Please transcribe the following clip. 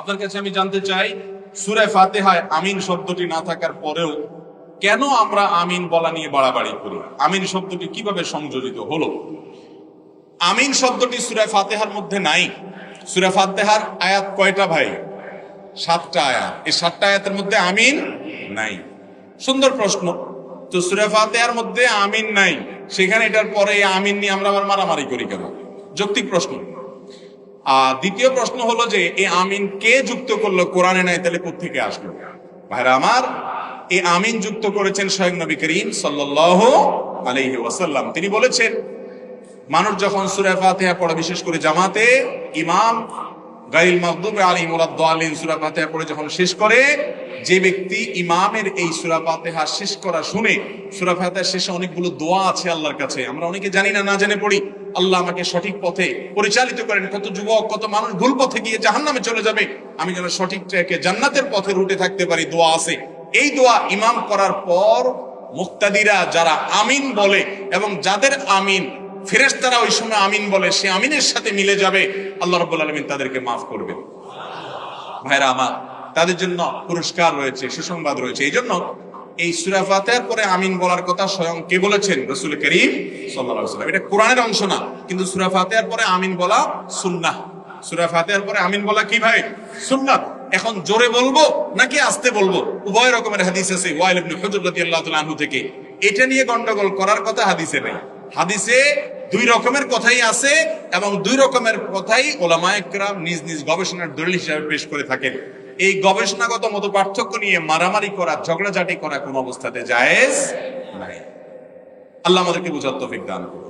আপনার কাছে আমি জানতে চাই, সূরা ফাতিহায় আমিন শব্দটি না থাকার পরেও কেন আমরা আমিন বলা নিয়ে বাড়াবাড়ি করি? আমিন শব্দটি কিভাবে সংযোজিত হলো? আমিন শব্দটি সূরা ফাতিহার মধ্যে নাই। সূরা ফাতিহার আয়াত কয়টা ভাই? 7টা আয়াত। এই 7টা আয়াতের মধ্যে আমিন নাই। সুন্দর প্রশ্ন। তো সূরা ফাতিহার মধ্যে আমিন নাই, সেখানে এটার পরে এই আমিন নিয়ে আমরা আবার মারামারি করি কেন? যৌক্তিক প্রশ্ন। দ্বিতীয় প্রশ্ন হলো যে এই আমিন কে যুক্ত করলো? কোরআনে নাই, তাহলে কোত্থেকে আসলো? ভাইরা আমার, এই আমিন যুক্ত করেছেন স্বয়ং নবী করিম সাল্লাল্লাহু আলাইহি ওয়াসাল্লাম। তিনি বলেছেন, মানুষ যখন সূরা ফাতিহা পড়ে, বিশেষ করে জামাতে ইমাম গায়রুল মাগদুবি আলাইহিম ওয়ালাদ-দাল্লিন সূরা ফাতিহা পড়ে যখন শেষ করে, যে ব্যক্তি ইমামের এই সূরা ফাতিহা শেষ করা শুনে, সূরা ফাতিহার শেষে অনেকগুলো দোয়া আছে আল্লাহর কাছে, আমরা অনেকে জানি না, না জেনে পড়ি। আল্লাহ আমাকে সঠিক পথে পরিচালিত করেন। কত যুবক, কত মানুষ ভুল পথে গিয়ে জাহান্নামে চলে যাবে, আমি যেন সঠিক ট্র্যাকে জান্নাতের পথে রুটে থাকতে পারি, দোয়া আছে। এই দোয়া ইমাম করার পর মুক্তাদিরা যারা আমিন বলে এবং যাদের আমিন ফেরেশতারা ওই সময় আমিন বলে, সে আমিনের সাথে মিলে যাবে, আল্লাহ রাব্বুল আলামিন তাদেরকে মাফ করবেন। ভাইরা আমার, তাদের জন্য পুরস্কার রয়েছে, সুসংবাদ রয়েছে। এই জন্য এই সূরা ফাতিহার পরে আমিন বলার কথা স্বয়ং কে বলেছেন? রাসূল করিম সাল্লাল্লাহু আলাইহি ওয়াসাল্লাম। এটা কোরআনের অংশ না, কিন্তু সূরা ফাতিহার পরে আমিন বলা সুন্নাহ। সূরা ফাতিহার পরে আমিন বলা কি ভাই? সুন্নাহ। এখন জোরে বলবো নাকি আস্তে বলবো, উভয় রকমের হাদিস আছে। ওয়াইল ইবনে হুজর রাদিয়াল্লাহু তাআলা আনহু থেকে। এটা নিয়ে গন্ডগোল করার কথা হাদিসে নেই। হাদিসে দুই রকমের কথাই আছে এবং দুই রকমের কথাই উলামায়ে কেরাম নিজ নিজ গবেষণার দলিল হিসেবে পেশ করে থাকেন। এই গবেষণাগত মত পার্থক্য নিয়ে মারামারি করা, ঝগড়াঝাটি করা কোন অবস্থাতে জায়েজ নাই। আল্লাহ আমাদেরকে বুঝার তৌফিক দান করুন।